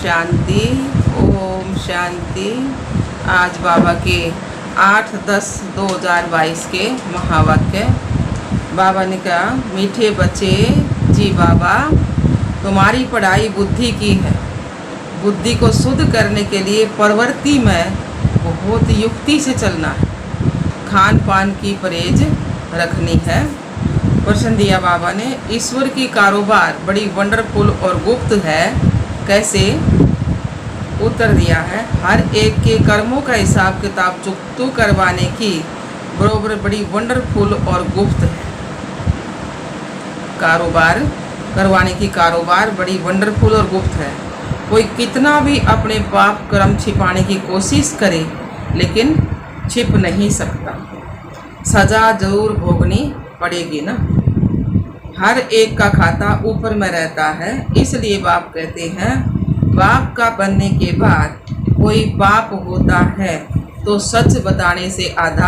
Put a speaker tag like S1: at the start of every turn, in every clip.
S1: शांति, ओम शांति। आज बाबा के 8/10/2022 के महावाक्य। बाबा ने कहा, मीठे बच्चे जी बाबा, तुम्हारी पढ़ाई बुद्धि की है। बुद्धि को शुद्ध करने के लिए प्रवृत्ति में बहुत युक्ति से चलना है। खान पान की परहेज रखनी है। प्रश्न दिया बाबा ने, ईश्वर की कारोबार बड़ी वंडरफुल और गुप्त है, कैसे? उत्तर दिया है, हर एक के कर्मों का हिसाब किताब चुकतू करवाने की बरोबर बड़ी वंडरफुल और गुप्त है। कारोबार करवाने की कारोबार बड़ी वंडरफुल और गुप्त है। कोई कितना भी अपने पाप कर्म छिपाने की कोशिश करे, लेकिन छिप नहीं सकता। सजा जरूर भोगनी पड़ेगी ना। हर एक का खाता ऊपर में रहता है। इसलिए बाप कहते हैं, बाप का बनने के बाद कोई पाप होता है तो सच बताने से आधा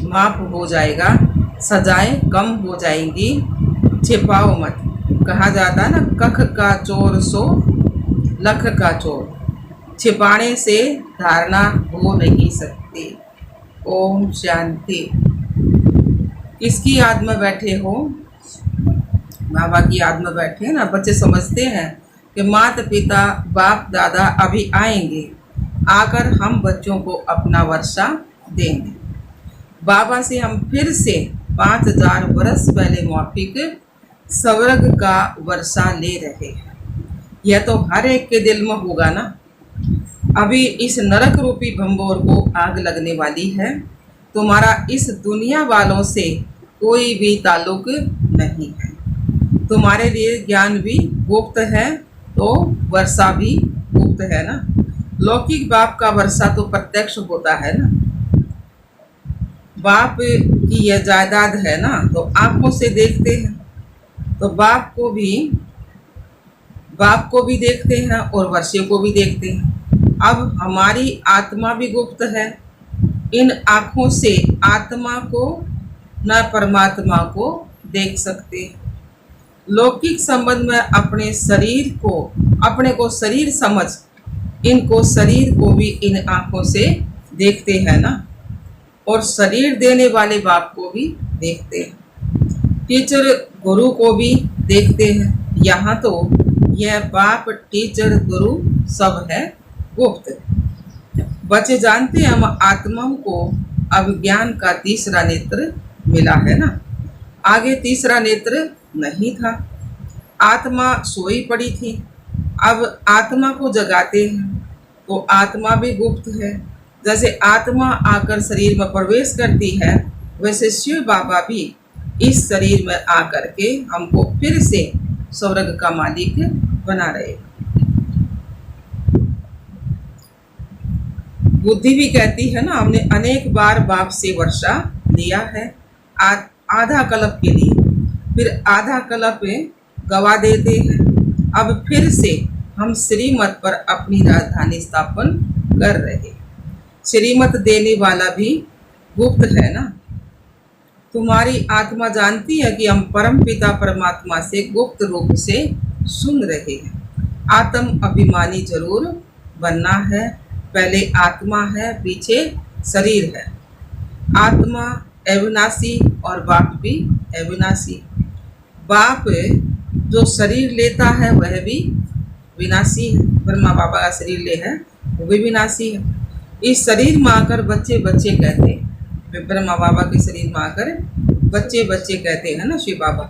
S1: माफ हो जाएगा, सजाएं कम हो जाएंगी। छिपाओ मत। कहा जाता ना, कख का चोर सो लख का चोर। छिपाने से धारणा हो नहीं सकती। ओम शांति। किसकी याद में बैठे हो? बाबा की याद में बैठे हैं ना। बच्चे समझते हैं कि माता पिता बाप दादा अभी आएंगे, आकर हम बच्चों को अपना वर्षा देंगे। बाबा से हम फिर से 5000 वर्ष पहले मौखिक स्वर्ग का वर्षा ले रहे हैं। यह तो हर एक के दिल में होगा ना। अभी इस नरक रूपी भंबोर को आग लगने वाली है। तुम्हारा इस दुनिया वालों से कोई भी ताल्लुक नहीं है। तुम्हारे लिए ज्ञान भी गुप्त है तो वर्षा भी गुप्त है ना। लौकिक बाप का वर्षा तो प्रत्यक्ष होता है ना। बाप की यह जायदाद है ना, तो आंखों से देखते हैं, तो बाप को भी देखते हैं और वर्षे को भी देखते हैं। अब हमारी आत्मा भी गुप्त है। इन आँखों से आत्मा को न परमात्मा को देख सकते। लौकिक संबंध में अपने को शरीर समझ, इनको शरीर को भी इन आँखों से देखते हैं ना, और शरीर देने वाले बाप को भी देखते हैं। टीचर गुरु को भी देखते हैं। यहाँ तो यह बाप टीचर गुरु सब है गुप्त। बच्चे जानते हैं, हम आत्माओं को अब ज्ञान का तीसरा नेत्र मिला है ना। आगे तीसरा नेत्र नहीं था। आत्मा सोई पड़ी थी। अब आत्मा को जगाते हैं तो आत्मा भी गुप्त है। जैसे आत्मा आकर शरीर में प्रवेश करती है, वैसे शिव बाबा भी इस शरीर में आकर के हमको फिर से स्वर्ग का मालिक बना रहे। बुद्धि भी कहती है ना, हमने अनेक बार बाप से वर्षा लिया है, आधा कल्प के लिए, फिर आधा कल्प गवा देते हैं। अब फिर से हम श्रीमत पर अपनी राजधानी स्थापन कर रहे। श्रीमत देने वाला भी गुप्त है ना। तुम्हारी आत्मा जानती है कि हम परम पिता परमात्मा से गुप्त रूप से सुन रहे हैं। आत्म अभिमानी जरूर बनना है। पहले आत्मा है, पीछे शरीर है। आत्मा अविनाशी और बाप भी अविनाशी। बाप जो शरीर लेता है वह भी विनाशी है। ब्रह्मा बाबा का शरीर ले है, वो भी विनाशी है। इस शरीर में आकर बच्चे बच्चे कहते हैं। ब्रह्मा बाबा के शरीर में आकर बच्चे बच्चे कहते हैं ना शिव बाबा,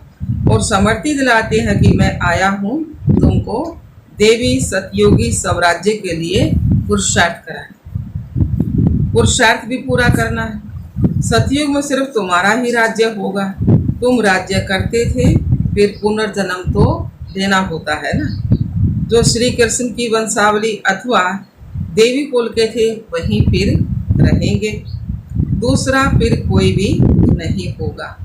S1: और समर्थी दिलाते हैं कि मैं आया हूँ तुमको देवी सतयोगी स्वराज्य के लिए पुरुषार्थ कराना। पुरुषार्थ भी पूरा करना है। सतयुग में सिर्फ तुम्हारा ही राज्य होगा। तुम राज्य करते थे, फिर पुनर्जन्म तो लेना होता है ना। जो श्री कृष्ण की वंशावली अथवा देवी कुल के थे वहीं फिर रहेंगे। दूसरा फिर कोई भी नहीं होगा।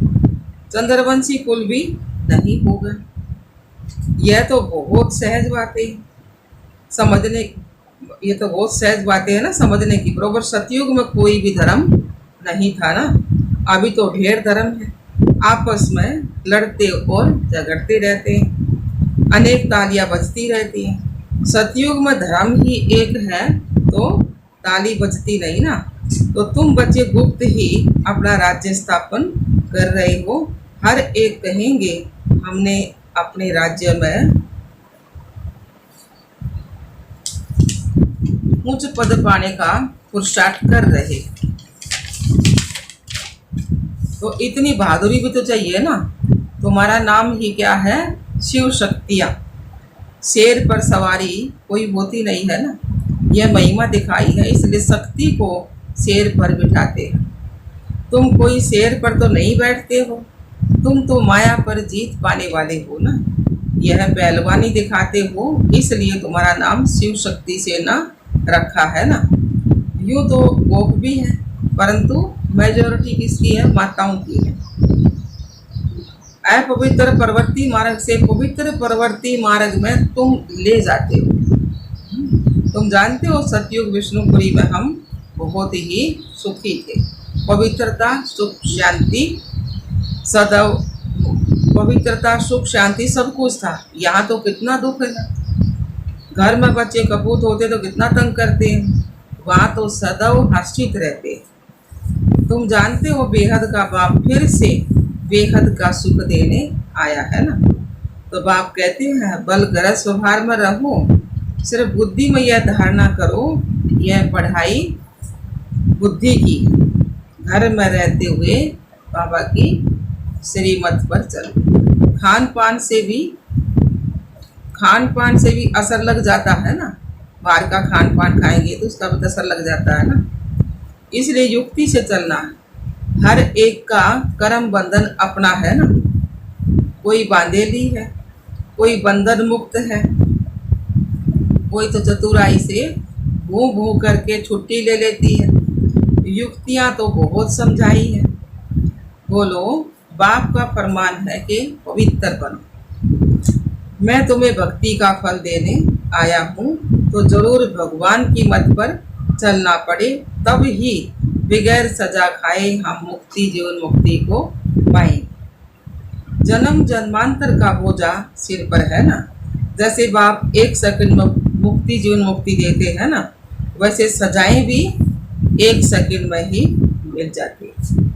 S1: चंद्रवंशी कुल भी नहीं होगा। यह तो बहुत सहज बातें समझने, ये तो बहुत सहज बातें हैं ना समझने की। बरोबर सतयुग में कोई भी धर्म नहीं था ना। अभी तो ढेर धर्म है, आपस में लड़ते और झगड़ते रहते हैं। अनेक तालियां बजती रहती हैं। सतयुग में धर्म ही एक है तो ताली बजती नहीं ना। तो तुम बच्चे गुप्त ही अपना राज्य स्थापन कर रहे हो। हर एक कहेंगे हमने अपने राज्य में उच्च पद पाने का पुरुषार्थ कर रहे। तो इतनी बहादुरी भी तो चाहिए ना। तुम्हारा नाम ही क्या है? शिव शक्तियाँ। शेर पर सवारी कोई होती नहीं है ना। यह महिमा दिखाई है, इसलिए शक्ति को शेर पर बिठाते हैं। तुम कोई शेर पर तो नहीं बैठते हो, तुम तो माया पर जीत पाने वाले हो ना। यह पहलवानी दिखाते हो, इसलिए तुम्हारा नाम शिव शक्ति से ना रखा है ना। यूँ तो गोप भी है, परंतु मेजोरिटी किसकी है? माताओं की है। अपवित्र प्रवृत्ति मार्ग से पवित्र प्रवृत्ति मार्ग में तुम ले जाते हो। तुम जानते हो सतयुग विष्णुपुरी में हम बहुत ही सुखी थे। पवित्रता, सुख, शांति, सदैव पवित्रता, सुख, शांति सब कुछ था। यहाँ तो कितना दुख है। घर में बच्चे कपूत होते तो कितना तंग करते हैं, वहाँ तो सदैव हर्षित रहते हैं। तुम जानते हो बेहद का बाप फिर से बेहद का सुख देने आया है ना। तो बाप कहते हैं बल गरज स्वभाव में रहो, सिर्फ बुद्धि में यह धारणा करो, यह पढ़ाई बुद्धि की। घर में रहते हुए बाबा की श्रीमत पर चलो। खान पान से भी असर लग जाता है ना। बाहर का खान पान खाएंगे तो उसका भी असर लग जाता है ना। इसलिए युक्ति से चलना है। हर एक का कर्म बंधन अपना है ना। कोई बांधेली है, कोई बंधन मुक्त है, कोई तो चतुराई से भू भू करके छुट्टी ले लेती है। युक्तियां तो बहुत समझाई है। बोलो, बाप का फरमान है कि पवित्र बनो। मैं तुम्हें भक्ति का फल देने आया हूँ, तो जरूर भगवान की मत पर चलना पड़े, तब ही बगैर सजा खाए हम मुक्ति, जीवन मुक्ति को पाएंगे। जन्म जन्मांतर का बोझा सिर पर है ना। जैसे बाप एक सेकंड में मुक्ति, जीवन मुक्ति देते हैं ना, वैसे सजाएं भी एक सेकंड में ही मिल जाती है,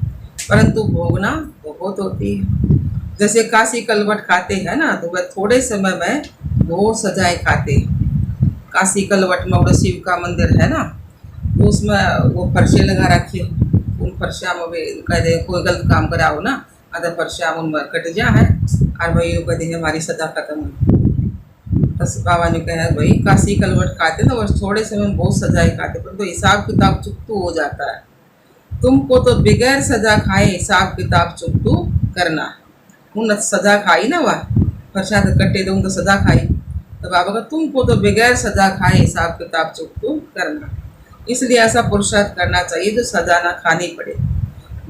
S1: परंतु भोगना बहुत होती है। जैसे काशी कलवट खाते हैं ना, तो वह थोड़े समय में बहुत सजाएं खाते हैं। काशी कलवट में वो शिव का मंदिर है ना, तो उसमें वो फर्शे लगा रखे, उन फर्शा में वे कह दे कोई गलत काम कराओ ना, अदर फर्शा उनमें कट जा है और भाई वो कहते हमारी सजा खत्म हुई। बस बाबा ने कहा भाई काशी कलवट खाते ना, बस थोड़े समय में बहुत सजाएं खाते, परंतु हिसाब किताब चुकतू हो जाता है। तुमको तो बगैर सजा खाए हिसाब किताब चुकतू करना है। उन सजा खाई ना, वह फर्शा तो कट्टे दो तो सजा खाई, तो बाबा का तुमको तो बगैर सजा खाए हिसाब किताब चुकतू करना। इसलिए ऐसा पुरुषार्थ करना चाहिए जो सजा ना खानी पड़े।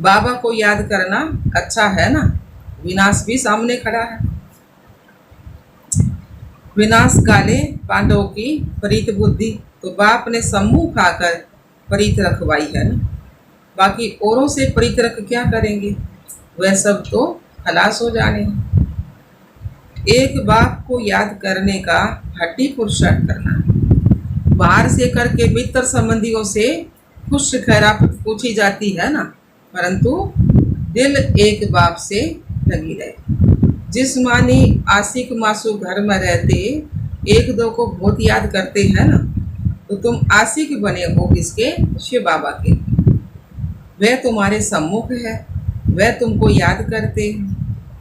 S1: बाबा को याद करना अच्छा है ना। विनाश भी सामने खड़ा है। विनाश काले पांडवों की प्रीत बुद्धि, तो बाप ने समूह खाकर प्रीत रखवाई है ना। बाकी औरों से प्रीत रख क्या करेंगे, वह सब तो खलास हो जाने। एक बाप को याद करने का हड्डी पुरुषार्थ करना है। बाहर से करके मित्र संबंधियों से खुश खैरा पूछी जाती है ना, परंतु दिल एक बाप से लगी रहे। जिस्मानी आशिक मासू घर में रहते एक दो को बहुत याद करते हैं ना, तो तुम आशिक बने हो किसके? शिव बाबा के। वह तुम्हारे सम्मुख है, वह तुमको याद करते हैं,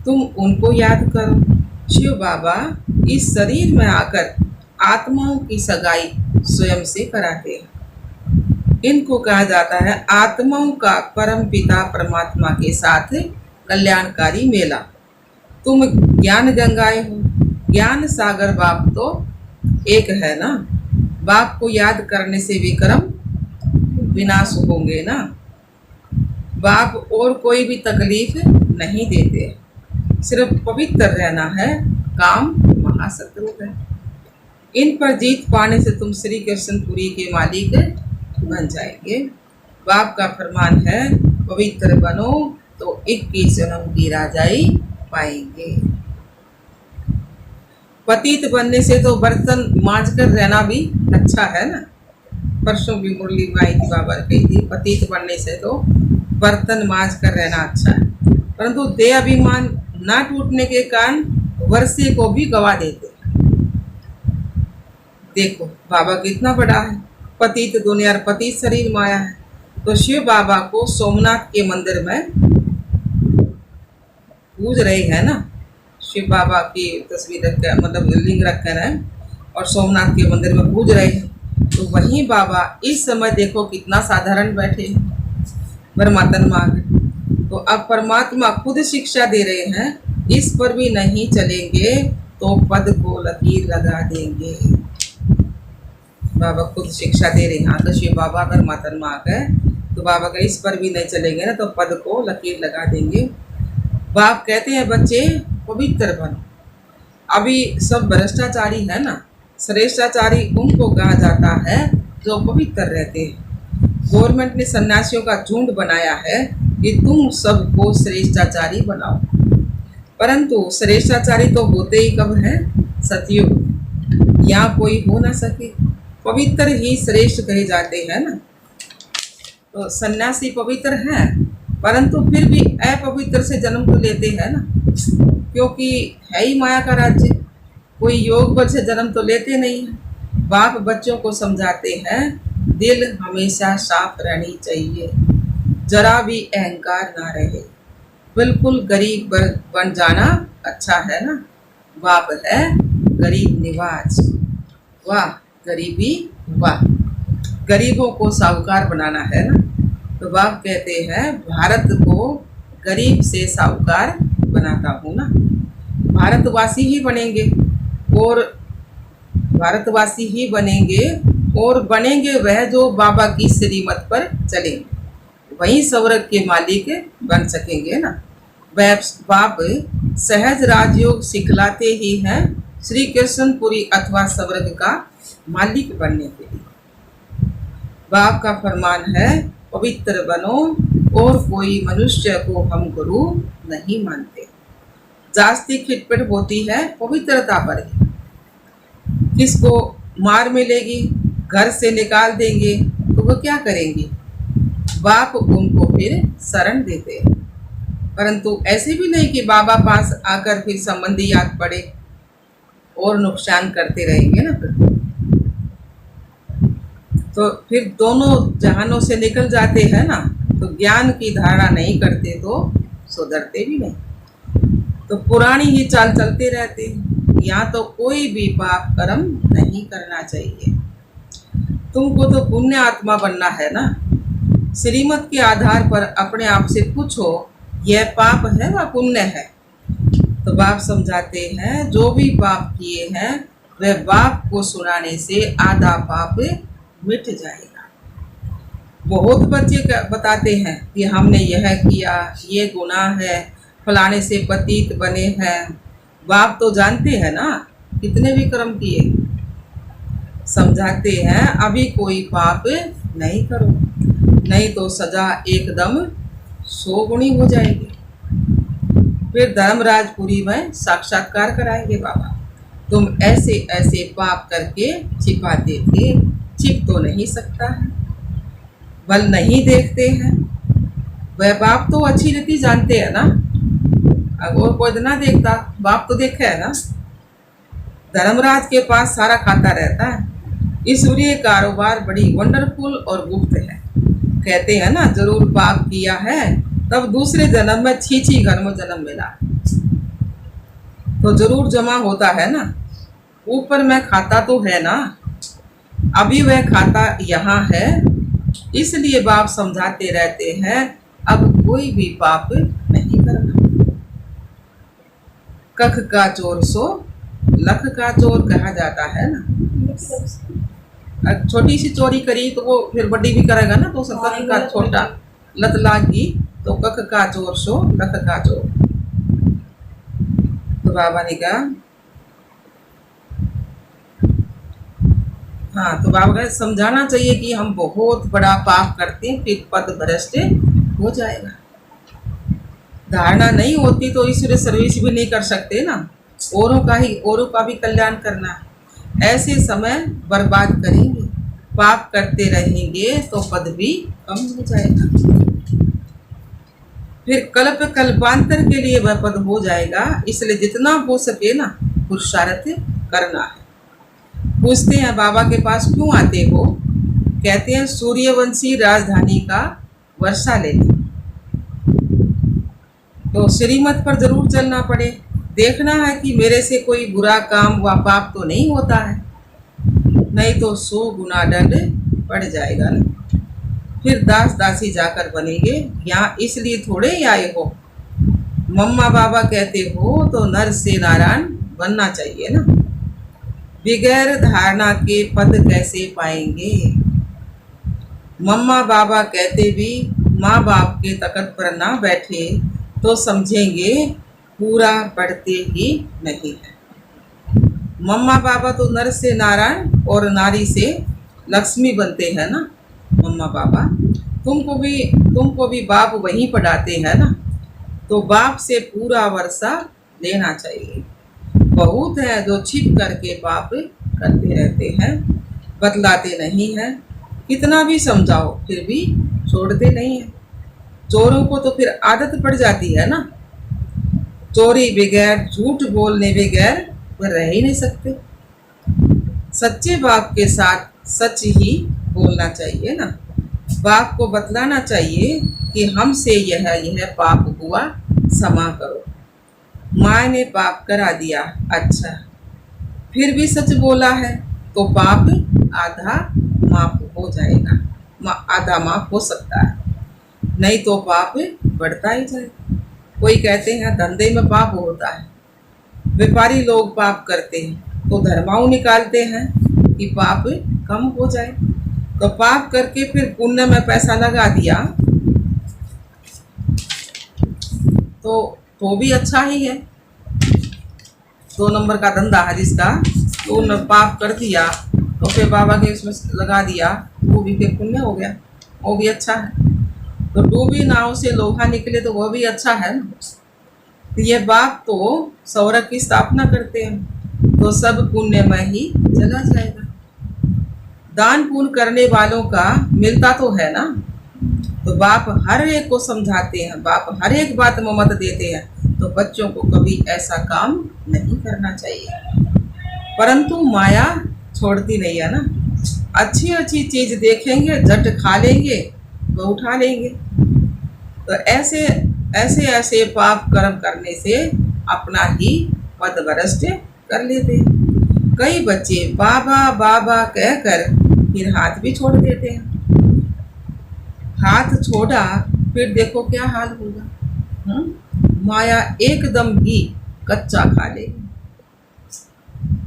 S1: तुम उनको याद करो। शिव बाबा इस शरीर में आकर आत्माओं की सगाई स्वयं से कराते हैं। इनको कहा जाता है आत्माओं का परम पिता परमात्मा के साथ कल्याणकारी मेला। तुम ज्ञान गंगाएं हो, ज्ञान सागर बाप तो एक है ना। बाप को याद करने से विक्रम विनाश होंगे ना। बाप और कोई भी तकलीफ नहीं देते, सिर्फ पवित्र रहना है, काम महाशत्रु है। इन पर जीत पाने से तुम श्री कृष्णपुरी के मालिक बन जाएंगे। बाप का फरमान है पवित्र बनो तो 21 जन्म की राजाई पाएंगे। पतित बनने से तो बर्तन मांज कर रहना भी अच्छा है ना। परसों भी मुरली में आई थी, बाबा ने कही थी पतित बनने से तो बर्तन मांज कर रहना अच्छा है। परंतु देह अभिमान ना टूटने के कारण वर्षे को भी गवा देते हैं। देखो बाबा कितना बड़ा है, पतित दुनिया और पतित शरीर माया है। तो शिव बाबा को सोमनाथ के मंदिर में पूज रहे हैं ना, शिव बाबा की तस्वीर रख कर मतलब लिंग रख कर है और सोमनाथ के मंदिर में पूज रहे हैं। तो वहीं बाबा इस समय देखो कितना साधारण बैठे हैं, परमात्मा आगे। तो अब परमात्मा खुद शिक्षा दे रहे हैं, इस पर भी नहीं चलेंगे तो पद को लकीर लगा देंगे। बाबा खुद शिक्षा दे रहे हैं। तो शिव बाबा अगर मातरमा आ गए तो बाबा का इस पर भी नहीं चलेंगे ना तो पद को लकीर लगा देंगे। बाप कहते हैं बच्चे पवित्र बनो। अभी सब भ्रष्टाचारी है ना, श्रेष्ठाचारी उनको कहा जाता है जो पवित्र रहते हैं। गवर्नमेंट ने सन्यासियों का झुंड बनाया है कि तुम सबको श्रेष्ठाचारी बनाओ, परंतु श्रेष्ठाचारी तो होते ही कब हैं? सतयुग। यहाँ कोई हो ना सके, पवित्र ही श्रेष्ठ कहे जाते हैं ना। तो सन्यासी पवित्र हैं, परंतु फिर भी अपवित्र से जन्म तो लेते हैं ना, क्योंकि है ही माया का राज्य। कोई योग बल से जन्म तो लेते नहीं है। बाप बच्चों को समझाते हैं दिल हमेशा साफ रहनी चाहिए, जरा भी अहंकार ना रहे, बिल्कुल गरीब बन जाना अच्छा है ना। बाप है गरीब निवाज, वाह गरीबी वाह, गरीबों को साहूकार बनाना है ना। तो बाप कहते हैं भारत को गरीब से साहूकार बनाता हूँ ना। भारतवासी ही बनेंगे और भारतवासी ही बनेंगे और बनेंगे वह जो बाबा की श्रीमत पर चलेंगे, वही स्वर्ग के मालिक बन सकेंगे ना। बाप सहज राजयोग सिखलाते ही हैं श्री कृष्णपुरी अथवा स्वर्ग का मालिक बनने के लिए। बाप का फरमान है पवित्र बनो और कोई मनुष्य को हम गुरु नहीं मानते। जास्ती खिटपिट होती है पवित्रता पर ही। किसको मार मिलेगी, घर से निकाल देंगे तो वो क्या करेंगे? बाप उनको फिर शरण देते हैं। परंतु ऐसे भी नहीं कि बाबा पास आकर फिर संबंधी याद पड़े और नुकसान करते रहेंगे ना। तो फिर दोनों जहानों से निकल जाते हैं ना, तो ज्ञान की धारणा नहीं करते तो सुधरते भी नहीं, तो पुरानी ही चाल चलते रहते हैं। यहाँ तो कोई भी पाप कर्म नहीं करना चाहिए। तुमको तो पुण्य आत्मा बनना है ना। श्रीमत के आधार पर अपने आप से पूछो यह पाप है व पुण्य है। तो बाप समझाते हैं जो भी पाप किए हैं वह बाप को सुनाने से आधा पाप मिट जाएगा। बहुत बच्चे बताते हैं कि हमने यह किया, ये गुनाह है, फलाने से पतित बने हैं। बाप तो जानते हैं ना कितने भी कर्म किए। समझाते हैं अभी कोई पाप नहीं करो, नहीं तो सजा एकदम 100 गुनी हो जाएगी। फिर धर्मराजपुरी में साक्षात्कार कराएंगे बाबा। तुम ऐसे ऐसे पाप करके छिपाते थे, छिप तो नहीं सकता है, बल नहीं देखते हैं। वह बाप तो अच्छी रीति जानते हैं ना, और कोई ना देखता, बाप तो देखा है ना। धर्मराज के पास सारा खाता रहता है। ईश्वरीय कारोबार बड़ी वंडरफुल और गुप्त है। कहते हैं ना जरूर पाप किया है तब दूसरे जन्म में छी घर में जन्म मिला, तो जरूर जमा होता है ना। ऊपर में खाता तो है ना, अभी वह खाता यहाँ है, इसलिए बाप समझाते रहते हैं अब कोई भी पाप नहीं करना। कख का चोर सो लख का चोर कहा जाता है ना। छोटी सी चोरी करी तो वो फिर बड़ी भी करेगा ना, तो कख का छोटा लत लागी तो कख का चोर सो लख का चोर। तो बाबा ने कहा हाँ, तो बाबा का समझाना चाहिए कि हम बहुत बड़ा पाप करते हैं फिर पद भ्रष्ट हो जाएगा। धारणा नहीं होती तो ईश्वरीय सर्विस भी नहीं कर सकते ना। औरों का भी कल्याण करना है। ऐसे समय बर्बाद करेंगे, पाप करते रहेंगे तो पद भी कम हो जाएगा, फिर कल्प कल्पांतर के लिए वह पद हो जाएगा। इसलिए जितना हो सके ना पुरुषार्थ करना है। पूछते हैं बाबा के पास क्यों आते हो? कहते हैं सूर्यवंशी राजधानी का वर्षा लेने। तो श्रीमत पर जरूर चलना पड़े, देखना है कि मेरे से कोई बुरा काम व पाप तो नहीं होता है, नहीं तो 100 गुना दंड पड़ जाएगा ना। फिर दास दासी जाकर बनेंगे। यहाँ इसलिए थोड़े ही आए हो, मम्मा बाबा कहते हो तो नर से नारायण बनना चाहिए ना। बगैर धारणा के पद कैसे पाएंगे? मम्मा बाबा कहते भी माँ बाप के तख्त पर ना बैठे तो समझेंगे पूरा बढ़ते ही नहीं है। मम्मा बाबा तो नर से नारायण और नारी से लक्ष्मी बनते हैं ना। मम्मा बाबा तुमको भी बाप वहीं पढ़ाते हैं ना, तो बाप से पूरा वर्षा लेना चाहिए। बहुत है जो छिप करके पाप करते रहते हैं, बतलाते नहीं हैं, कितना भी समझाओ फिर भी छोड़ते नहीं है। चोरों को तो फिर आदत पड़ जाती है ना, चोरी बगैर, झूठ बोलने बगैर वह रह ही नहीं सकते। सच्चे बाप के साथ सच ही बोलना चाहिए ना। बाप को बतलाना चाहिए कि हमसे यह पाप हुआ, क्षमा करो। माँ ने पाप करा दिया, अच्छा फिर भी सच बोला है तो पाप आधा माफ हो जाएगा, आधा माफ हो सकता है, नहीं तो पाप बढ़ता ही जाएगा। कोई कहते हैं धंधे में पाप होता है, व्यापारी लोग पाप करते हैं तो धर्माऊ निकालते हैं कि पाप कम हो जाए। तो पाप करके फिर पुण्य में पैसा लगा दिया तो भी अच्छा ही है। 2 नंबर का धंधा है जिसका, तो पाप कर दिया तो फिर बाबा के उसमें लगा दिया, वो भी फिर पुण्य हो गया, वो भी अच्छा है। तो डूबी नाव से लोहा निकले तो वो भी अच्छा है ना। तो ये बाप तो स्वर्ग की स्थापना करते हैं तो सब पुण्य में ही चला जाएगा। दान पुण्य करने वालों का मिलता तो है ना। तो बाप हर एक को समझाते हैं, बाप हर एक बात में मत देते हैं, तो बच्चों को कभी ऐसा काम नहीं करना चाहिए। परंतु माया छोड़ती नहीं है ना, अच्छी अच्छी चीज देखेंगे झट खा लेंगे वो उठा लेंगे। तो ऐसे ऐसे ऐसे पाप कर्म करने से अपना ही पद भ्रष्ट कर लेते हैं। कई बच्चे बाबा बाबा कहकर फिर हाथ भी छोड़ देते हैं। हाथ छोड़ा फिर देखो क्या हाल होगा। माया एकदम ही कच्चा खा लेगी।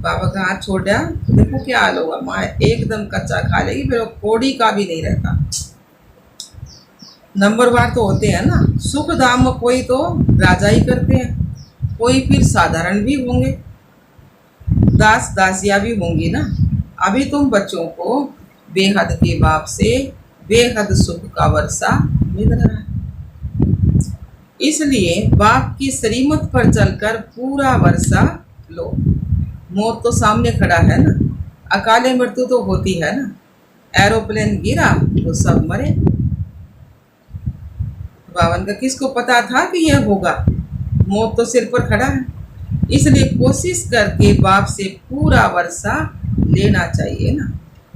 S1: बाबा का हाथ छोड़ा तो देखो क्या हाल होगा, माया एकदम कच्चा खा लेगी, फिर कोड़ी का भी नहीं रहता। नंबरवार तो होते हैं ना, सुख धाम में कोई तो राजा ही करते हैं, कोई फिर साधारण भी होंगे, दास दासिया भी होंगी ना। अभी तुम बच्चों को बेहद के बाप से बेहद सुख का वर्षा मिल रहा है, इसलिए बाप की श्रीमत पर चलकर पूरा वर्षा लो। मौत तो सामने खड़ा है ना, अकाले मृत्यु तो होती है ना, एरोप्लेन गिरा तो सब मरे। बावन का किसको पता था कि यह होगा, मौत तो सिर पर खड़ा है। इसलिए कोशिश करके बाप से पूरा वर्षा लेना चाहिए ना।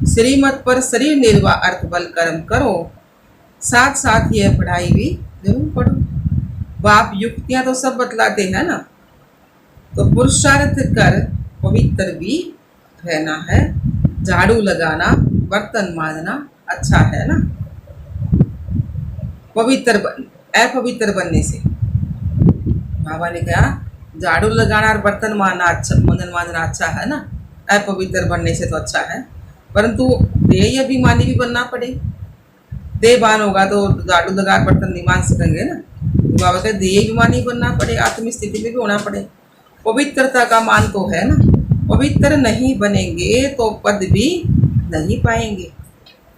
S1: श्रीमत पर शरीर निर्वाह अर्थ बल कर्म करो, साथ साथ यह पढ़ाई भी जरूर पढ़ो। बाप युक्तियां तो सब बतलाते हैं ना, तो पुरुषार्थ कर पवित्र भी रहना है। झाड़ू लगाना, बर्तन मांजना अच्छा है ना। अपवित्र बनने से बाबा ने कहा झाड़ू लगाना और बर्तन मांजना अच्छा है ना, अपवित्र बनने से तो अच्छा है। परंतु देह अभिमानी भी बनना पड़े, देहवान होगा तो झाड़ू लगा बर्तन नहीं मान सकेंगे ना। तो बाबा कहते देह अभिमानी बनना पड़े, आत्मस्थिति में भी होना पड़े। पवित्रता का मान तो है ना, पवित्र नहीं बनेंगे तो पद भी नहीं पाएंगे।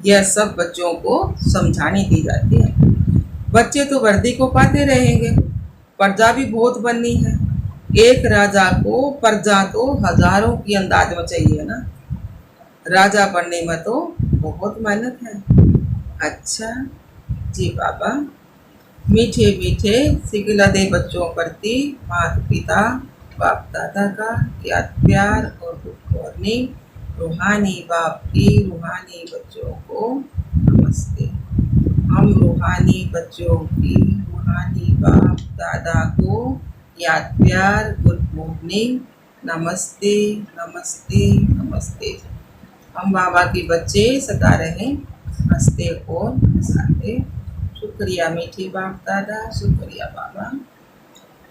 S1: यह सब बच्चों को समझाने दी जाती है। बच्चे तो वर्दी को पाते रहेंगे, प्रजा भी बहुत बननी है, एक राजा को प्रजा तो हजारों की अंदाज में चाहिए ना, राजा बनने में तो बहुत मेहनत है। अच्छा जी बाबा, मीठे मीठे सिखला दे बच्चों प्रति माता पिता बाप दादा का याद प्यार और गुड मॉर्निंग। रूहानी बाप की रूहानी बच्चों को नमस्ते। हम रूहानी बच्चों की रूहानी बाप दादा को याद प्यार गुड मॉर्निंग, नमस्ते नमस्ते नमस्ते। हम बाबा के बच्चे सदा रहें हंसते और हंसाते। शुक्रिया मीठी बाप दादा, शुक्रिया बाबा।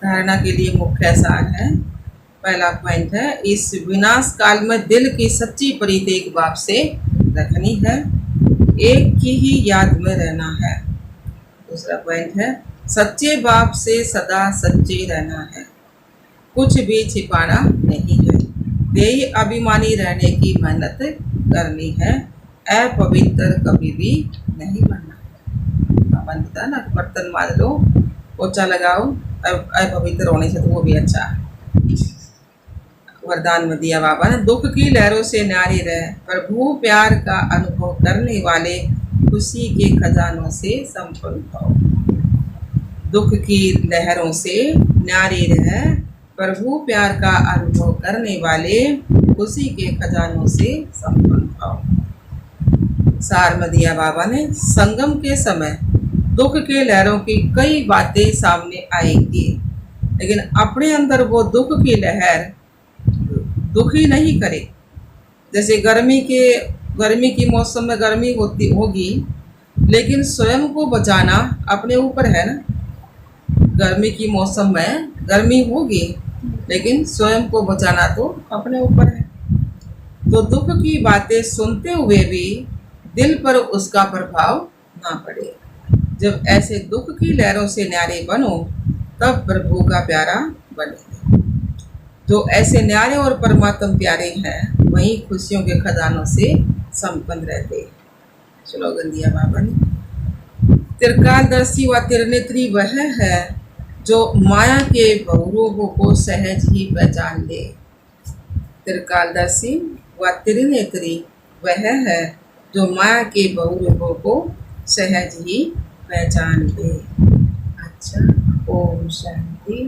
S1: धारणा के लिए मुख्य सार है। पहला पॉइंट है, इस विनाश काल में दिल की सच्ची प्रीति एक बाप से रखनी है, एक की ही याद में रहना है। दूसरा पॉइंट है, सच्चे बाप से सदा सच्चे रहना है, कुछ भी छिपाना नहीं है। देही अभिमानी रहने की मेहनत करनी है, अपवित्र कभी भी नहीं बनना है। बनता ना, बर्तन मार लो, पोछा लगाओ, अपवित्र होने से तो वो भी अच्छा है। वरदान में दिया बाबा ने, दुख की लहरों से न्यारी रहे, प्रभु प्यार का अनुभव करने वाले खुशी के खजानों से संपन्न हो। दुख की लहरों से न्यारी रहे, प्रभु प्यार का अनुभव करने वाले खुशी के खजानों से संपन्न हो। सार में दिया बाबा ने, संगम के समय दुख के लहरों की कई बातें सामने आएंगी, लेकिन अपने अंदर वो दुख की लहर दुखी नहीं करे। जैसे गर्मी की मौसम में गर्मी होगी, लेकिन स्वयं को बचाना अपने ऊपर है ना। गर्मी की मौसम में गर्मी होगी, लेकिन स्वयं को बचाना तो अपने ऊपर है। तो दुख की बातें सुनते हुए भी दिल पर उसका प्रभाव ना पड़े। जब ऐसे दुख की लहरों से न्यारे बनो, तब प्रभु का प्यारा बने। जो ऐसे न्यारे और परमात्म प्यारे हैं, वही खुशियों के खजानों से संपन्न रहते हैं। स्लोगन दिया बाबा ने, त्रिकालदर्शी व त्रिनेत्री वह है जो माया के बहुरूपों को सहज ही पहचान ले। त्रिकालदर्शी व त्रिनेत्री वह है जो माया के बहुरूपों को सहज ही पहचान ले। अच्छा, ओम शांति।